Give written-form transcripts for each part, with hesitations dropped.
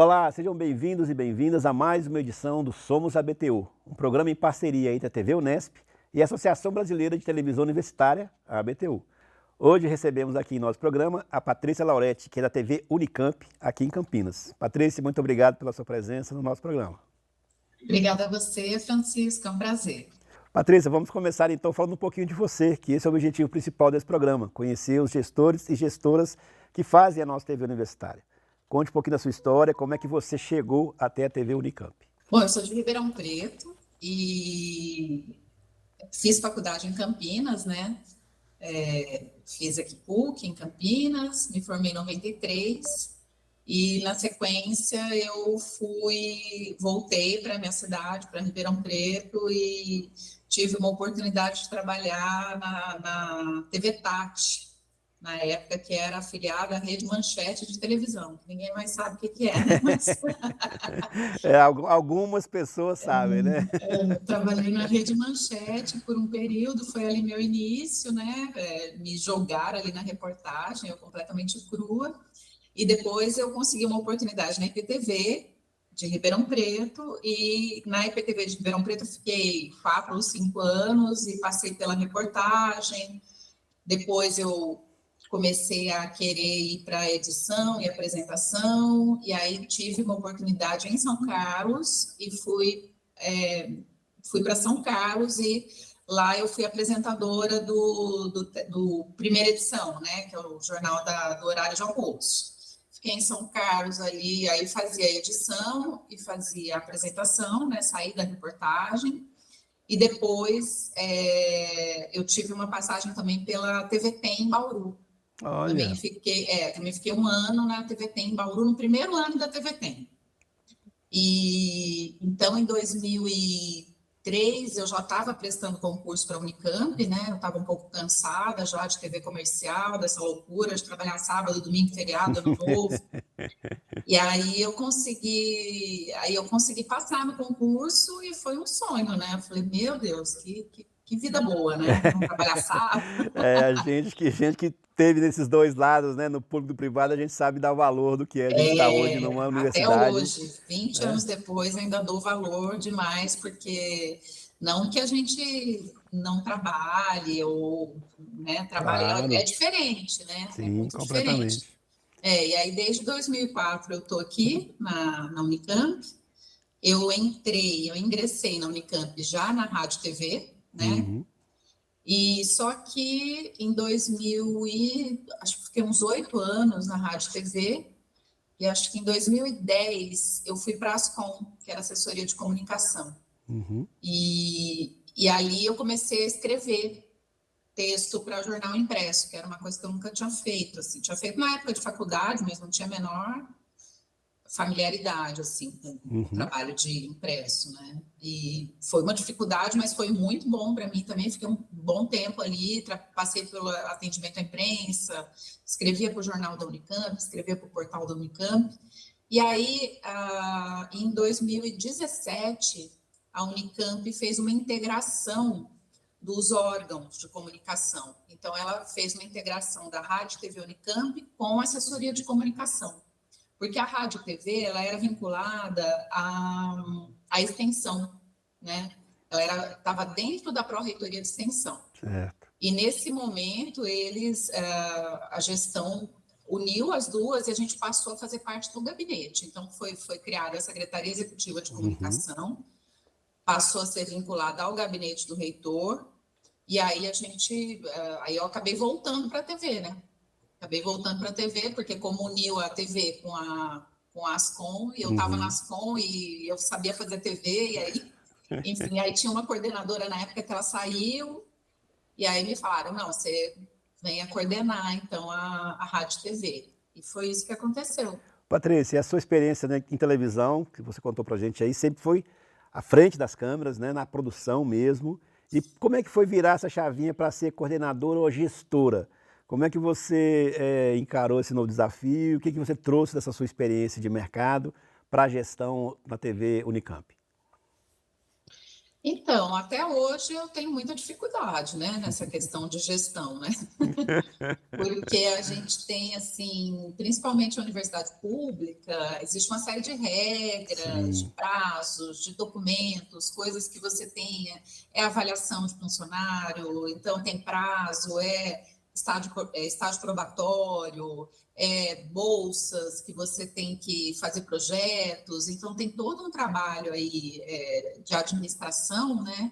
Olá, sejam bem-vindos e bem-vindas a mais uma edição do Somos ABTU, um programa em parceria entre a TV Unesp e a Associação Brasileira de Televisão Universitária, a ABTU. Hoje recebemos aqui em nosso programa a Patrícia Lauretti, que é da TV Unicamp, aqui em Campinas. Patrícia, muito obrigado pela sua presença no nosso programa. Obrigada a você, Francisco, é um prazer. Patrícia, vamos começar então falando um pouquinho de você, que esse é o objetivo principal desse programa, conhecer os gestores e gestoras que fazem a nossa TV universitária. Conte um pouquinho da sua história, como é que você chegou até a TV Unicamp. Bom, eu sou de Ribeirão Preto e fiz faculdade em Campinas, né? Fiz aqui PUC em Campinas, me formei em 93 e na sequência eu voltei para a minha cidade, para Ribeirão Preto e tive uma oportunidade de trabalhar na TV Tati, na época que era afiliada à Rede Manchete de televisão, que ninguém mais sabe o que é, né? Mas Algumas pessoas sabem, né? eu trabalhei na Rede Manchete por um período, foi ali meu início, né? Me jogaram ali na reportagem, eu completamente crua, e depois eu consegui uma oportunidade na IPTV de Ribeirão Preto, e na IPTV de Ribeirão Preto eu fiquei 4 ou 5 anos e passei pela reportagem. Depois eu comecei a querer ir para a edição e apresentação, e aí tive uma oportunidade em São Carlos e fui para São Carlos e lá eu fui apresentadora do Primeira Edição, né, que é o jornal do horário de almoço. Fiquei em São Carlos ali, aí fazia edição e fazia apresentação, né, saí da reportagem. E depois eu tive uma passagem também pela TVT em Bauru. Olha, Também fiquei um ano na TVT em Bauru, no primeiro ano da TVT. E então, em 2003, eu já estava prestando concurso para a Unicamp, né? Eu estava um pouco cansada já de TV comercial, dessa loucura de trabalhar sábado, domingo, feriado, ano novo. E aí eu consegui passar no concurso e foi um sonho, né? Eu falei, meu Deus, que vida boa, né? Não trabalhar sábado. a gente que teve nesses dois lados, né, no público e no privado, a gente sabe dar o valor do que é a gente estar hoje numa Até universidade, hoje, 20 né? anos depois, ainda dou valor demais, porque não que a gente não trabalhe ou, né, trabalhe, é Claro, diferente, né? É sim, muito diferente. completamente. E aí desde 2004 eu estou aqui na Unicamp. Eu ingressei na Unicamp já na Rádio TV, né? Uhum. E só que em 2000 acho que fiquei uns 8 anos na Rádio TV, e acho que em 2010 eu fui para a Ascom, que era assessoria de comunicação. Uhum. E ali eu comecei a escrever texto para jornal impresso, que era uma coisa que eu nunca tinha feito. Assim. Tinha feito na época de faculdade, mas não tinha a menor familiaridade assim com o Uhum. trabalho de impresso, né? E foi uma dificuldade, mas foi muito bom para mim também. Fiquei um bom tempo ali, passei pelo atendimento à imprensa, escrevia para o jornal da Unicamp, escrevia para o portal da Unicamp. E aí, em 2017, a Unicamp fez uma integração dos órgãos de comunicação. Então, ela fez uma integração da Rádio TV Unicamp com a assessoria de comunicação. Porque a Rádio TV ela era vinculada à extensão, né? Ela estava dentro da Pró-Reitoria de Extensão. Certo. E nesse momento a gestão uniu as duas e a gente passou a fazer parte do gabinete. Então foi criada a Secretaria Executiva de Comunicação, passou a ser vinculada ao gabinete do reitor, e aí aí eu acabei voltando para a TV, né? Acabei voltando para a TV, porque como uniu a TV com a Ascom, e eu estava na Ascom e eu sabia fazer TV, e aí, enfim, aí tinha uma coordenadora na época que ela saiu, e aí me falaram, não, você venha coordenar, então, a Rádio TV. E foi isso que aconteceu. Patrícia, e a sua experiência, né, em televisão, que você contou pra gente aí, sempre foi à frente das câmeras, né, na produção mesmo. E como é que foi virar essa chavinha para ser coordenadora ou gestora? Como é que você encarou esse novo desafio? O que você trouxe dessa sua experiência de mercado para a gestão na TV Unicamp? Então, até hoje eu tenho muita dificuldade, né, nessa questão de gestão, né? Porque a gente tem, assim, principalmente a universidade pública, existe uma série de regras, de Sim, prazos, de documentos, coisas que você tenha, é avaliação de funcionário, então tem prazo, estágio probatório, bolsas que você tem que fazer projetos, então tem todo um trabalho aí de administração, né?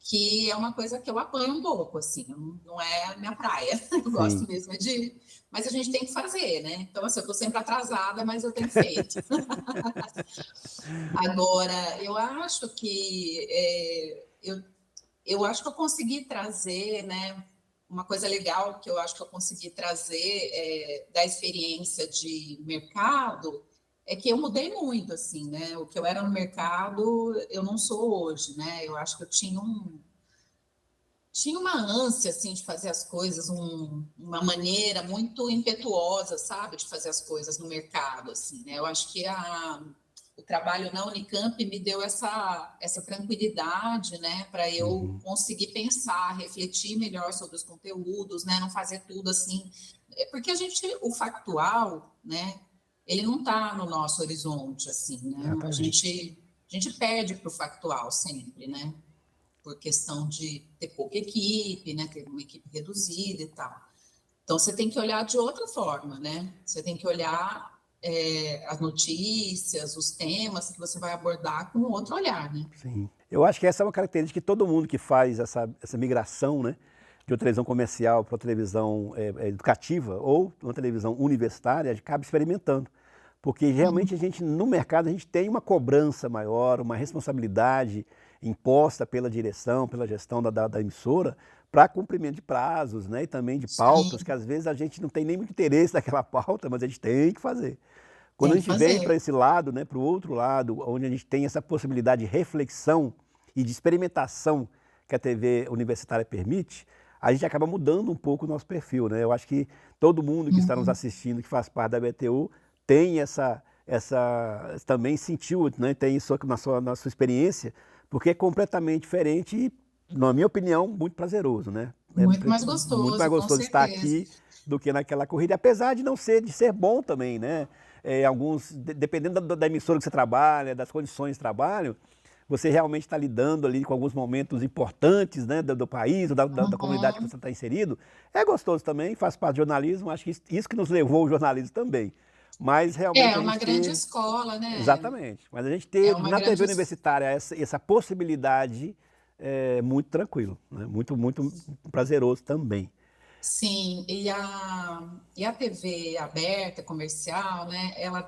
Que é uma coisa que eu apanho um pouco, assim, não é a minha praia, eu sim. gosto mesmo de... Mas a gente tem que fazer, né? Então, assim, eu estou sempre atrasada, mas eu tenho feito. Agora, eu acho que eu acho que eu consegui trazer, né? Uma coisa legal que eu acho que eu consegui trazer da experiência de mercado é que eu mudei muito, assim, né? O que eu era no mercado, eu não sou hoje, né? Eu acho que eu tinha uma ânsia assim de fazer as coisas, uma maneira muito impetuosa, sabe, de fazer as coisas no mercado, assim, né? Eu acho que o trabalho na Unicamp me deu essa tranquilidade, né, para eu Uhum. conseguir pensar, refletir melhor sobre os conteúdos, né, não fazer tudo assim, porque o factual, né, ele não está no nosso horizonte, assim, né? A Exatamente. gente a gente perde para o factual sempre, né? Por questão de ter pouca equipe, né? Ter uma equipe reduzida e tal. Então, você tem que olhar de outra forma, né? Você tem que olhar as notícias, os temas que você vai abordar com outro olhar, né? Sim. Eu acho que essa é uma característica que todo mundo que faz essa migração, né, de uma televisão comercial para uma televisão educativa ou uma televisão universitária acaba experimentando. Porque realmente a gente, no mercado, a gente tem uma cobrança maior, uma responsabilidade imposta pela direção, pela gestão da emissora, para cumprimento de prazos, né, e também de pautas, Sim, que às vezes a gente não tem nem muito interesse naquela pauta, mas a gente tem que fazer. Quando a tem que gente vem para fazer. esse lado, né, para o outro lado, onde a gente tem essa possibilidade de reflexão e de experimentação que a TV universitária permite, a gente acaba mudando um pouco o nosso perfil, né? Eu acho que todo mundo que está nos Uhum. assistindo, que faz parte da BTU, tem também sentiu, né, tem isso na sua experiência, porque é completamente diferente e, na minha opinião, muito prazeroso, né? É Muito mais muito mais gostoso, com gostoso estar certeza. aqui do que naquela corrida, apesar de ser bom também, né? Dependendo da emissora que você trabalha, das condições de trabalho, você realmente está lidando ali com alguns momentos importantes, né, do país, ou da comunidade que Uhum. você está inserido. É gostoso também, faz parte do jornalismo, acho que isso que nos levou ao jornalismo também. Mas realmente É a uma gente grande ter, escola, né? exatamente, mas a gente É ter uma na TV grande. universitária essa possibilidade é muito tranquilo, né? Muito prazeroso também. Sim, e a TV aberta, comercial, né? Ela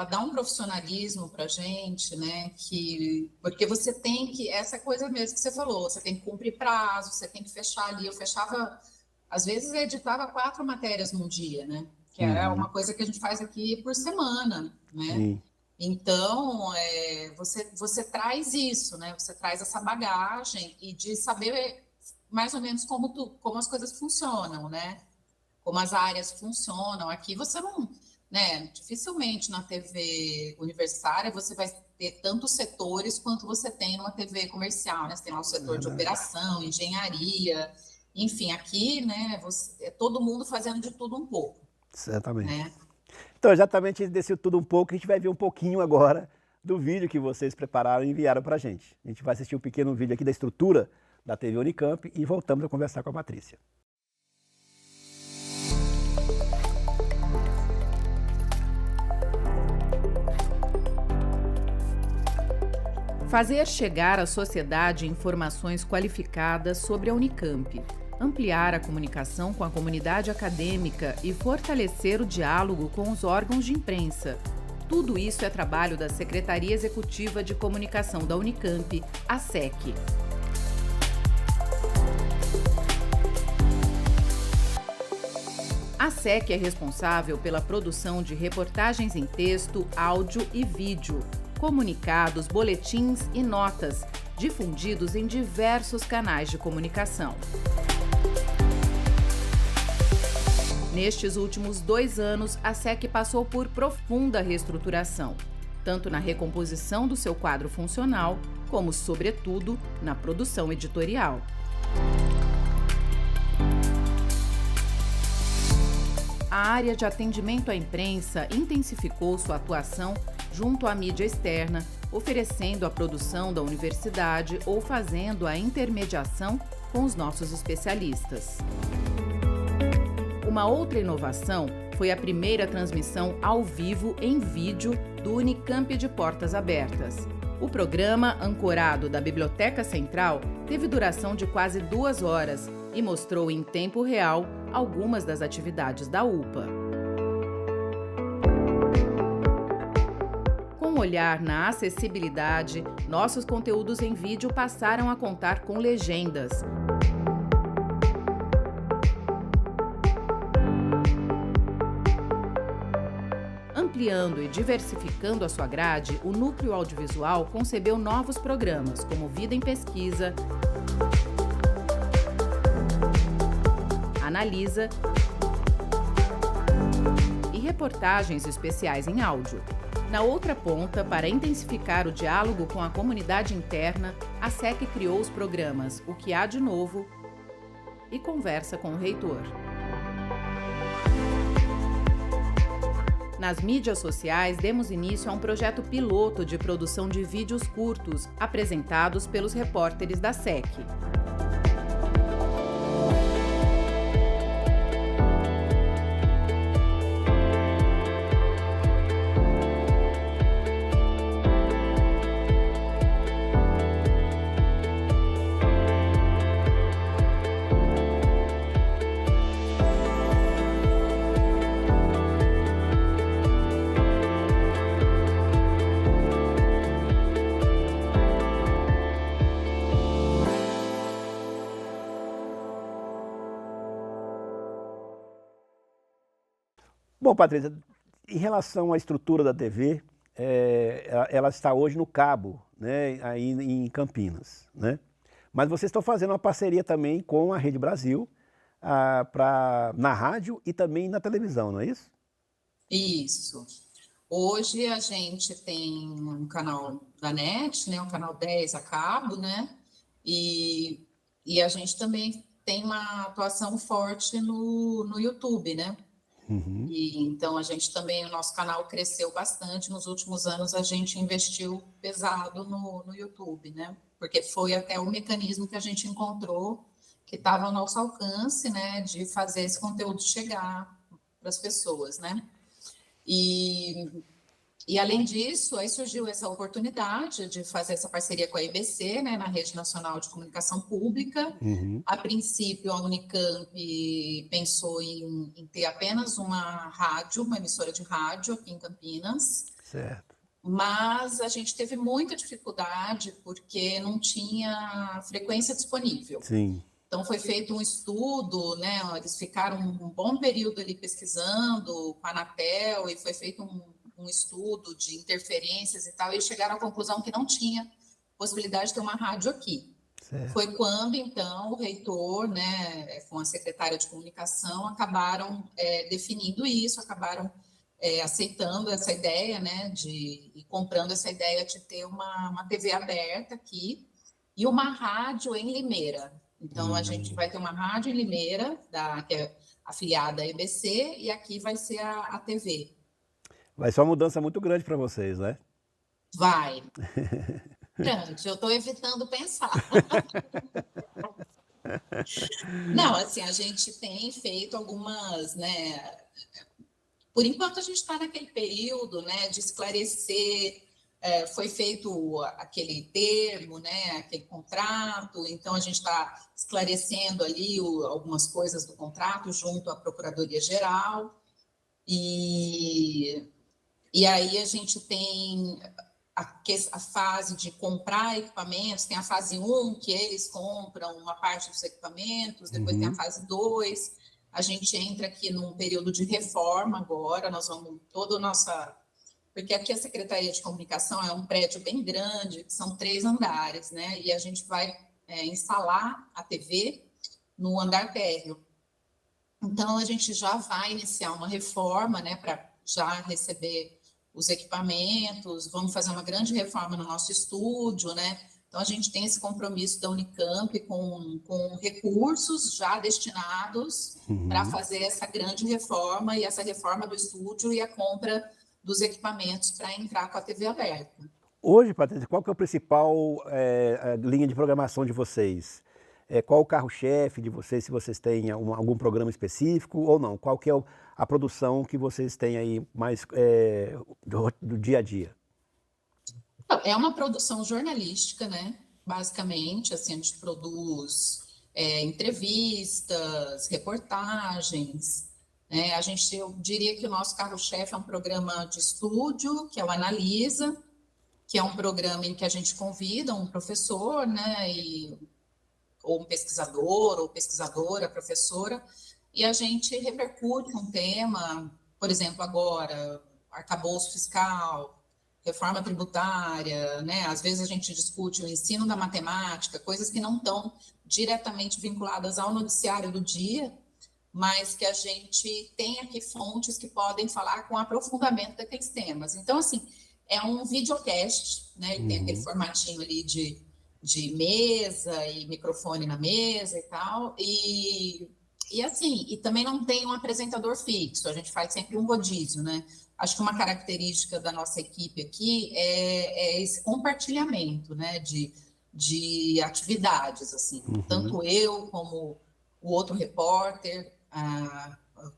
dá um profissionalismo para a gente, né? Porque você tem que, essa coisa mesmo que você falou, você tem que cumprir prazo, você tem que fechar ali. Eu fechava, às vezes eu editava 4 matérias num dia, né? Que é uma Uhum, coisa que a gente faz aqui por semana, né? sim, Então, você traz isso, né? Você traz essa bagagem e de saber mais ou menos como as coisas funcionam, né? Como as áreas funcionam. Aqui você não, né? Dificilmente na TV universitária você vai ter tantos setores quanto você tem numa TV comercial, né? Você tem lá o setor de verdade, operação, engenharia, enfim, aqui, né? É todo mundo fazendo de tudo um pouco, certamente. né? Então, exatamente desse tudo um pouco, a gente vai ver um pouquinho agora do vídeo que vocês prepararam e enviaram para a gente. A gente vai assistir um pequeno vídeo aqui da estrutura da TV Unicamp e voltamos a conversar com a Patrícia. Fazer chegar à sociedade informações qualificadas sobre a Unicamp, ampliar a comunicação com a comunidade acadêmica e fortalecer o diálogo com os órgãos de imprensa. Tudo isso é trabalho da Secretaria Executiva de Comunicação da Unicamp, a SEC. A SEC é responsável pela produção de reportagens em texto, áudio e vídeo, comunicados, boletins e notas, difundidos em diversos canais de comunicação. Nestes últimos 2 anos, a SEC passou por profunda reestruturação. tanto na recomposição do seu quadro funcional, como, sobretudo, na produção editorial. A área de atendimento à imprensa intensificou sua atuação junto à mídia externa, oferecendo a produção da universidade ou fazendo a intermediação com os nossos especialistas. Uma outra inovação foi a primeira transmissão ao vivo em vídeo do Unicamp de Portas Abertas. O programa, ancorado da Biblioteca Central, teve duração de quase 2 horas e mostrou em tempo real algumas das atividades da UPA. Com um olhar na acessibilidade, nossos conteúdos em vídeo passaram a contar com legendas. Ampliando e diversificando a sua grade, o Núcleo Audiovisual concebeu novos programas, como Vida em Pesquisa, Analisa e reportagens especiais em áudio. Na outra ponta, para intensificar o diálogo com a comunidade interna, a SEC criou os programas O que há de novo e Conversa com o Reitor. Nas mídias sociais, demos início a um projeto piloto de produção de vídeos curtos, apresentados pelos repórteres da SEC. Bom, Patrícia, em relação à estrutura da TV, ela está hoje no Cabo, né, aí em Campinas, né? Mas vocês estão fazendo uma parceria também com a Rede Brasil, na rádio e também na televisão, não é isso? Isso. Hoje a gente tem um canal da NET, né, um canal 10 a cabo, né? E a gente também tem uma atuação forte no YouTube, né? Uhum. E então a gente também, o nosso canal cresceu bastante. Nos últimos anos a gente investiu pesado no YouTube, né? Porque foi até o mecanismo que a gente encontrou que estava ao nosso alcance, né? De fazer esse conteúdo chegar para as pessoas, né? E além disso, aí surgiu essa oportunidade de fazer essa parceria com a IBC, né, na Rede Nacional de Comunicação Pública. Uhum. A princípio, a Unicamp pensou em ter apenas uma rádio, uma emissora de rádio aqui em Campinas. Certo. Mas a gente teve muita dificuldade porque não tinha frequência disponível. Sim. Então, foi feito um estudo, né? Eles ficaram um bom período ali pesquisando com a Anatel e foi feito um estudo de interferências e tal, e chegaram à conclusão que não tinha possibilidade de ter uma rádio aqui. Certo. Foi quando, então, o reitor, né, com a secretária de comunicação, acabaram definindo isso, acabaram aceitando essa ideia, né, e comprando essa ideia de ter uma TV aberta aqui e uma rádio em Limeira. Então, a gente vai ter uma rádio em Limeira, que é afiliada à EBC, e aqui vai ser a TV. Vai ser uma mudança muito grande para vocês, né? Vai. Grande, eu estou evitando pensar. Não, assim, a gente tem feito algumas, né? Por enquanto, a gente está naquele período, né, de esclarecer. Foi feito aquele termo, né, aquele contrato, então a gente está esclarecendo ali algumas coisas do contrato junto à Procuradoria-Geral. E aí a gente tem a fase de comprar equipamentos, tem a fase 1, que eles compram uma parte dos equipamentos, depois tem a fase 2, a gente entra aqui num período de reforma agora, nós vamos toda a nossa... Porque aqui a Secretaria de Comunicação é um prédio bem grande, que são 3 andares, né? E a gente vai instalar a TV no andar térreo. Então, a gente já vai iniciar uma reforma, né, para já receber os equipamentos, vamos fazer uma grande reforma no nosso estúdio, né? Então, a gente tem esse compromisso da Unicamp com recursos já destinados para fazer essa grande reforma, e essa reforma do estúdio e a compra dos equipamentos para entrar com a TV aberta. Hoje, Patrícia, qual que é o principal linha de programação de vocês? Qual o carro-chefe de vocês, se vocês têm algum programa específico ou não? Qual que é a produção que vocês têm aí mais do dia a dia? É uma produção jornalística, né? Basicamente, assim, a gente produz entrevistas, reportagens, né? Eu diria que o nosso carro-chefe é um programa de estúdio, que é o Analisa, que é um programa em que a gente convida um professor, né? Ou um pesquisador, ou pesquisadora, professora, e a gente repercute um tema, por exemplo, agora, arcabouço fiscal, reforma tributária, né? Às vezes a gente discute o ensino da matemática, coisas que não estão diretamente vinculadas ao noticiário do dia, mas que a gente tem aqui fontes que podem falar com aprofundamento daqueles temas. Então, assim, é um videocast, né? Ele tem aquele formatinho ali de mesa e microfone na mesa e tal, e assim, e também não tem um apresentador fixo, a gente faz sempre um rodízio, né? Acho que uma característica da nossa equipe aqui é esse compartilhamento, né, de atividades, assim. Tanto eu como o outro repórter,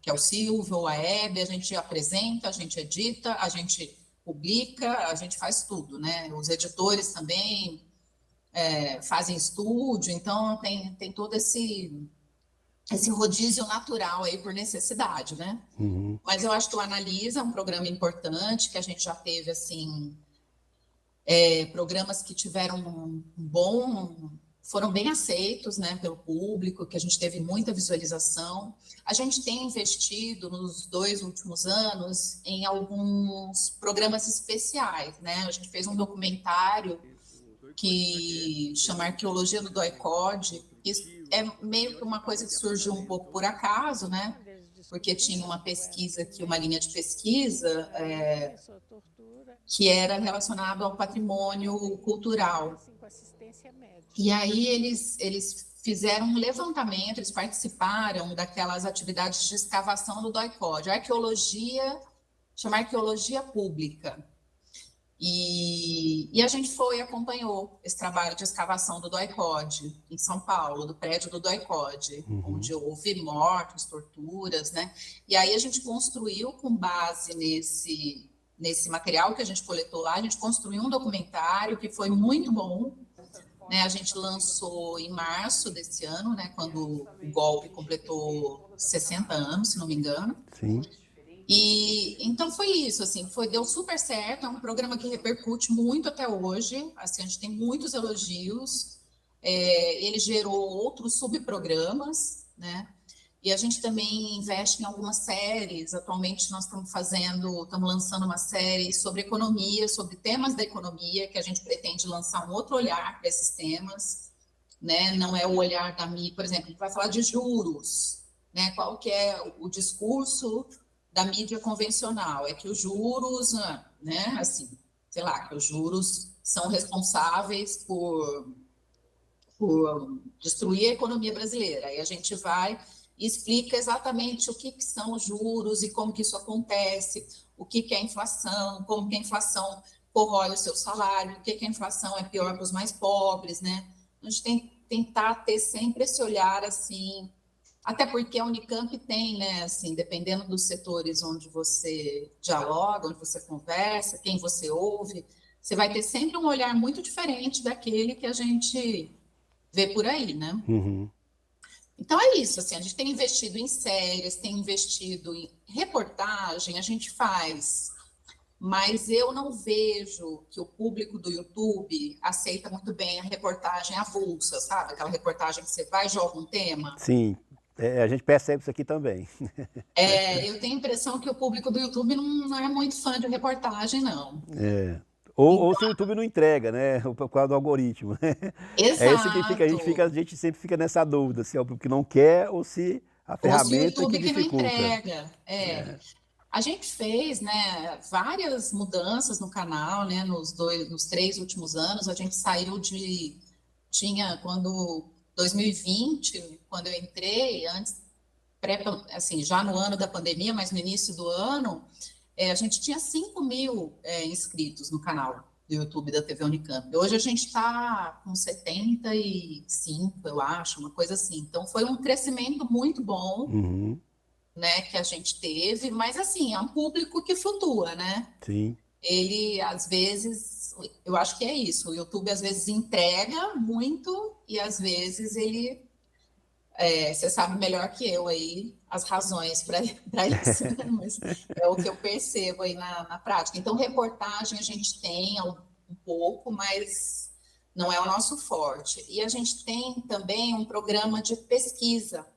que é o Silvio, ou a Hebe, a gente apresenta, a gente edita, a gente publica, a gente faz tudo, né? Os editores também fazem estúdio, então tem todo esse rodízio natural aí por necessidade, né? Mas eu acho que o Analisa é um programa importante, que a gente já teve, assim, programas que tiveram foram bem aceitos, né, pelo público, que a gente teve muita visualização. A gente tem investido nos 2 últimos anos em alguns programas especiais, né? A gente fez um documentário que chama Arqueologia do DOI-CODE. Isso é meio que uma coisa que surgiu um pouco por acaso, né? Porque tinha uma pesquisa aqui, uma linha de pesquisa que era relacionada ao patrimônio cultural. E aí eles fizeram um levantamento, eles participaram daquelas atividades de escavação do DOI-CODE, chama Arqueologia Pública. E a gente acompanhou esse trabalho de escavação do DOI-CODE em São Paulo, do prédio do DOI-CODE, onde houve mortes, torturas, né? E aí a gente construiu, com base nesse material que a gente coletou lá, a gente construiu um documentário que foi muito bom, né? A gente lançou em março desse ano, né? Quando o golpe completou 60 anos, se não me engano. Sim. E então foi isso, assim, deu super certo, é um programa que repercute muito até hoje, assim, a gente tem muitos elogios, ele gerou outros subprogramas, né? E a gente também investe em algumas séries. Atualmente nós estamos lançando uma série sobre economia, sobre temas da economia, que a gente pretende lançar um outro olhar para esses temas, né? Não é o olhar da mídia, por exemplo, a gente vai falar de juros, né? Qual que é o discurso da mídia convencional? É que os juros, né, assim, sei lá, que os juros são responsáveis por destruir a economia brasileira. Aí a gente vai e explica exatamente o que são os juros e como que isso acontece, o que é a inflação, como que a inflação corrói o seu salário, o que a inflação é pior para os mais pobres, né? A gente tem que tentar ter sempre esse olhar, assim, até porque a Unicamp tem, né, assim, dependendo dos setores onde você dialoga, onde você conversa, quem você ouve, você vai ter sempre um olhar muito diferente daquele que a gente vê por aí, né? Então é isso, assim, a gente tem investido em séries, tem investido em reportagem, a gente faz, mas eu não vejo que o público do YouTube aceita muito bem a reportagem avulsa, sabe? Aquela reportagem que você vai e joga um tema. Sim. A gente percebe isso aqui também. Eu tenho a impressão que o público do YouTube não é muito fã de reportagem, não. Ou se o YouTube não entrega, né? Por causa do algoritmo. Exato. É isso que a gente sempre fica nessa dúvida, se é o público que não quer ou se a ferramenta ou se o YouTube que dificulta. não entrega. A gente fez, né, várias mudanças no canal, né, nos 3 últimos anos. A gente saiu quando 2020, quando eu entrei, antes, assim, já no ano da pandemia, mas no início do ano, a gente tinha 5.000 inscritos no canal do YouTube da TV Unicamp. Hoje a gente está com 75, eu acho, uma coisa assim. Então foi um crescimento muito bom. Uhum. Né, que a gente teve, mas assim, é um público que flutua, né? Sim. Ele, às vezes, eu acho que é isso, o YouTube às vezes entrega muito e às vezes ele, você sabe melhor que eu aí as razões para isso, né? Mas é o que eu percebo aí na prática. Então, reportagem a gente tem um pouco, mas não é o nosso forte. E a gente tem também um programa de pesquisa,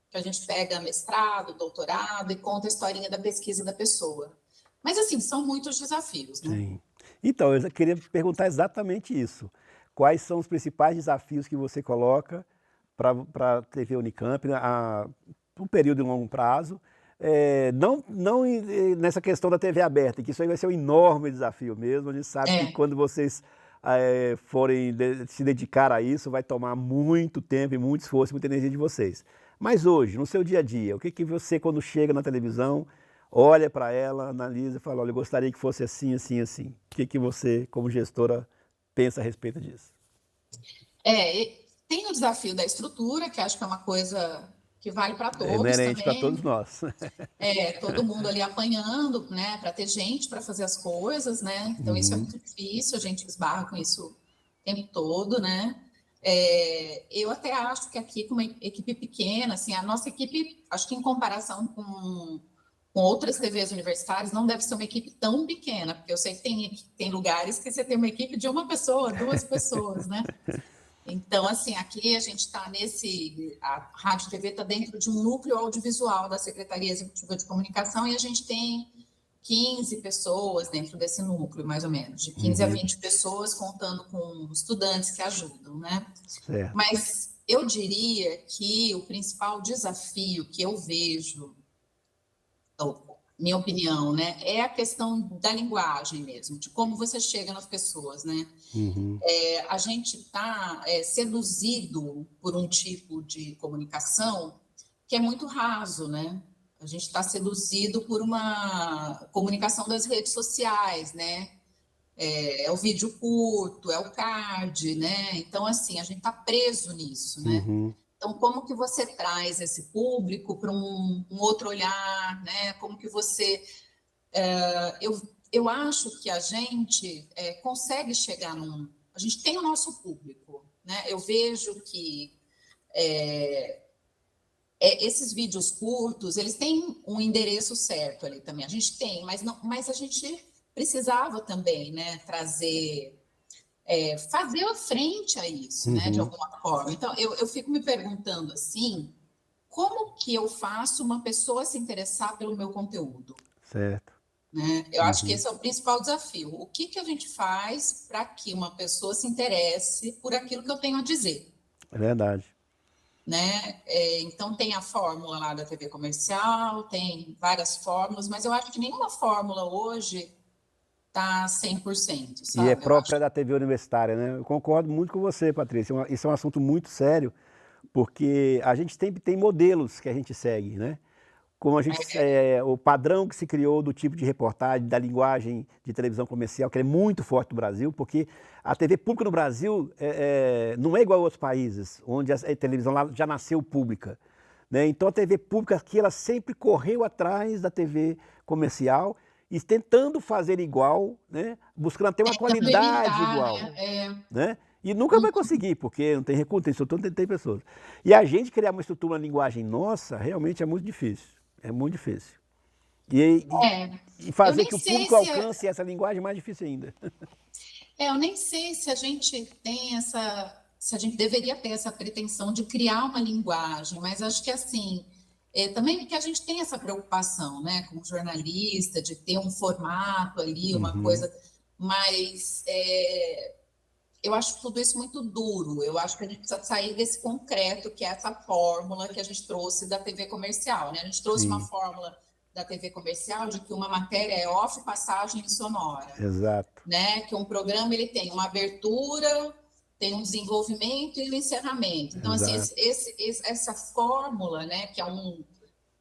que a gente pega mestrado, doutorado e conta a historinha da pesquisa da pessoa. Mas, assim, são muitos desafios, né? Sim. Então, eu queria perguntar exatamente isso. Quais são os principais desafios que você coloca para a TV Unicamp para um período de longo prazo? Não nessa questão da TV aberta, que isso aí vai ser um enorme desafio mesmo. A gente sabe que quando vocês forem se dedicar a isso, vai tomar muito tempo e muito esforço, muita energia de vocês. Mas hoje, no seu dia a dia, o que você, quando chega na televisão, olha para ela, analisa e fala, olha, eu gostaria que fosse assim, assim, assim. O que você, como gestora, pensa a respeito disso? Tem o desafio da estrutura, que acho que é uma coisa que vale para todos também. É inerente para todos nós. Todo mundo ali apanhando, né, para ter gente para fazer as coisas, né? Então isso é muito difícil, a gente esbarra com isso o tempo todo, né? Eu até acho que aqui, com uma equipe pequena, assim, a nossa equipe, acho que em comparação com outras TVs universitárias, não deve ser uma equipe tão pequena, porque eu sei que tem lugares que você tem uma equipe de 1 pessoa, 2 pessoas, né? Então, assim, aqui a gente está a Rádio TV está dentro de um núcleo audiovisual da Secretaria Executiva de Comunicação e a gente tem 15 pessoas dentro desse núcleo, mais ou menos, de 15 a 20 pessoas, contando com estudantes que ajudam, né? Certo. Mas eu diria que o principal desafio que eu vejo, minha opinião, né, é a questão da linguagem mesmo, de como você chega nas pessoas, né? A gente está seduzido por um tipo de comunicação que é muito raso, né? A gente está seduzido por uma comunicação das redes sociais, né? É o vídeo curto, é o card, né? Então, assim, a gente está preso nisso, né? Então, como que você traz esse público para um outro olhar, né? Como que você... Eu acho que a gente consegue chegar A gente tem o nosso público, né? Eu vejo que esses vídeos curtos, eles têm um endereço certo ali também. A gente tem, mas a gente precisava também, né, fazer frente a isso, né, de alguma forma. Então, eu fico me perguntando assim, como que eu faço uma pessoa se interessar pelo meu conteúdo? Certo. Né? Eu acho que esse é o principal desafio. O que a gente faz para que uma pessoa se interesse por aquilo que eu tenho a dizer? É verdade. Né? Então, tem a fórmula lá da TV comercial, tem várias fórmulas, mas eu acho que nenhuma fórmula hoje está 100%, sabe? E é própria da TV universitária, né? Eu concordo muito com você, Patrícia. Isso é um assunto muito sério, porque a gente tem modelos que a gente segue, né? Como a gente, o padrão que se criou do tipo de reportagem, da linguagem de televisão comercial, que é muito forte no Brasil, porque a TV pública no Brasil não é igual a outros países, onde a televisão lá já nasceu pública, né? Então a TV pública aqui, ela sempre correu atrás da TV comercial e tentando fazer igual, né? Buscando ter uma qualidade igual, né? E nunca vai conseguir, porque não tem recurso, tem estrutura, tem pessoas. E a gente criar uma estrutura, uma linguagem nossa, realmente é muito difícil. É muito difícil. E fazer que o público alcance essa linguagem é mais difícil ainda. Eu nem sei se a gente tem se a gente deveria ter essa pretensão de criar uma linguagem, mas acho que assim, também porque a gente tem essa preocupação, né, como jornalista, de ter um formato ali, uma coisa, mas eu acho tudo isso muito duro. Eu acho que a gente precisa sair desse concreto, que é essa fórmula que a gente trouxe da TV comercial, né? A gente trouxe uma fórmula da TV comercial de que uma matéria é off, passagem e sonora. Exato. Né? Que um programa ele tem uma abertura, tem um desenvolvimento e um encerramento. Então, assim, essa fórmula, né, que é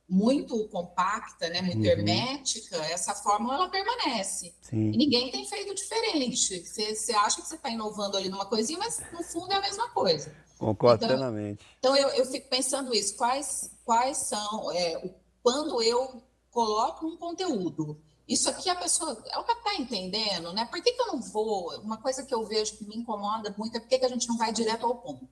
muito compacta, né, muito hermética, essa fórmula ela permanece. Sim. E ninguém tem feito diferente. Você acha que você está inovando ali numa coisinha, mas no fundo é a mesma coisa. Concordo plenamente. Então eu fico pensando isso, quais são, quando eu coloco um conteúdo, isso aqui a pessoa, ela está entendendo, né? Por que eu não vou? Uma coisa que eu vejo que me incomoda muito é por que a gente não vai direto ao ponto.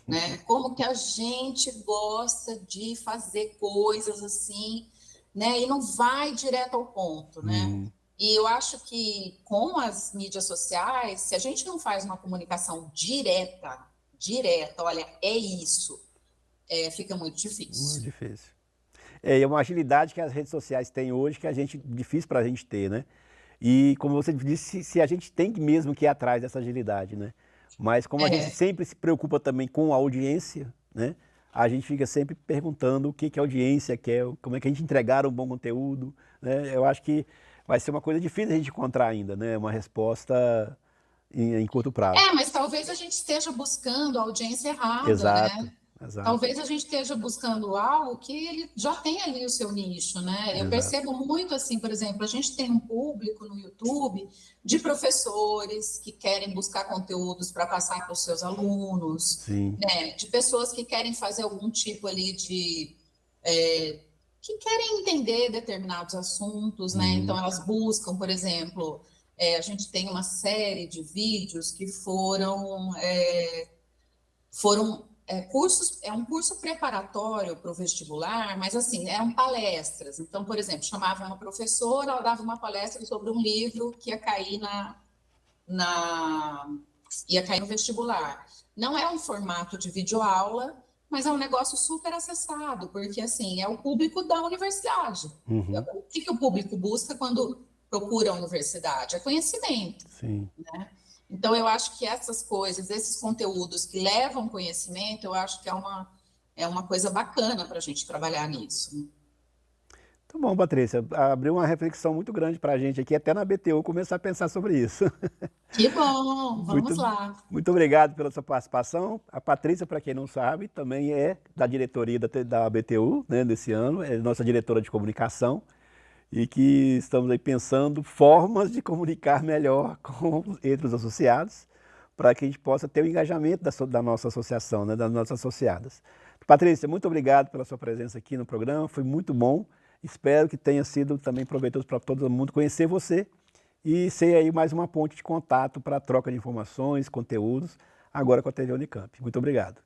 Né? Como que a gente gosta de fazer coisas assim, né? E não vai direto ao ponto, né? E eu acho que com as mídias sociais, se a gente não faz uma comunicação direta, olha, é isso, fica muito difícil. Muito difícil. É uma agilidade que as redes sociais têm hoje que difícil para a gente ter, né? E como você disse, se a gente tem mesmo que ir atrás dessa agilidade, né? Mas como a gente sempre se preocupa também com a audiência, né? A gente fica sempre perguntando o que a audiência quer, como é que a gente entregar um bom conteúdo, né? Eu acho que vai ser uma coisa difícil a gente encontrar ainda, né? Uma resposta em curto prazo. Mas talvez a gente esteja buscando a audiência errada, Exato. né? Exato. Talvez a gente esteja buscando algo que ele já tem ali o seu nicho, né? Eu percebo muito assim, por exemplo, a gente tem um público no YouTube de professores que querem buscar conteúdos para passar para os seus alunos, né? De pessoas que querem fazer algum tipo ali de... que querem entender determinados assuntos, né? Então elas buscam, por exemplo, a gente tem uma série de vídeos que foram cursos, um curso preparatório para o vestibular, mas assim, eram palestras. Então, por exemplo, chamava uma professora, ela dava uma palestra sobre um livro que ia cair ia cair no vestibular. Não é um formato de videoaula, mas é um negócio super acessado, porque assim, é o público da universidade. O que o público busca quando procura a universidade? É conhecimento. Sim. Né? Então, eu acho que essas coisas, esses conteúdos que levam conhecimento, eu acho que é uma coisa bacana para a gente trabalhar nisso. Muito bom, Patrícia. Abriu uma reflexão muito grande para a gente aqui, até na BTU começar a pensar sobre isso. Que bom, vamos lá. Muito obrigado pela sua participação. A Patrícia, para quem não sabe, também é da diretoria da BTU, né, desse ano, é nossa diretora de comunicação. E que estamos aí pensando formas de comunicar melhor entre os associados, para que a gente possa ter o engajamento da nossa associação, né, das nossas associadas. Patrícia, muito obrigado pela sua presença aqui no programa, foi muito bom. Espero que tenha sido também proveitoso para todo mundo conhecer você e ser aí mais uma ponte de contato para a troca de informações, conteúdos, agora com a TV Unicamp. Muito obrigado.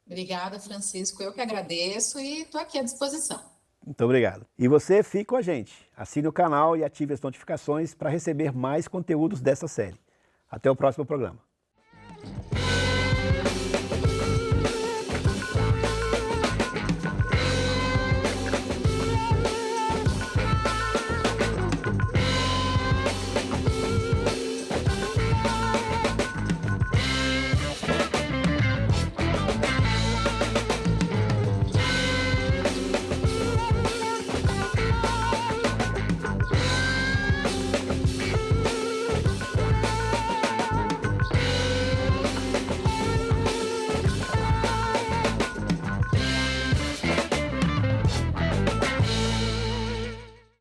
Obrigada, Francisco. Eu que agradeço e estou aqui à disposição. Muito obrigado. E você fica com a gente. Assine o canal e ative as notificações para receber mais conteúdos dessa série. Até o próximo programa.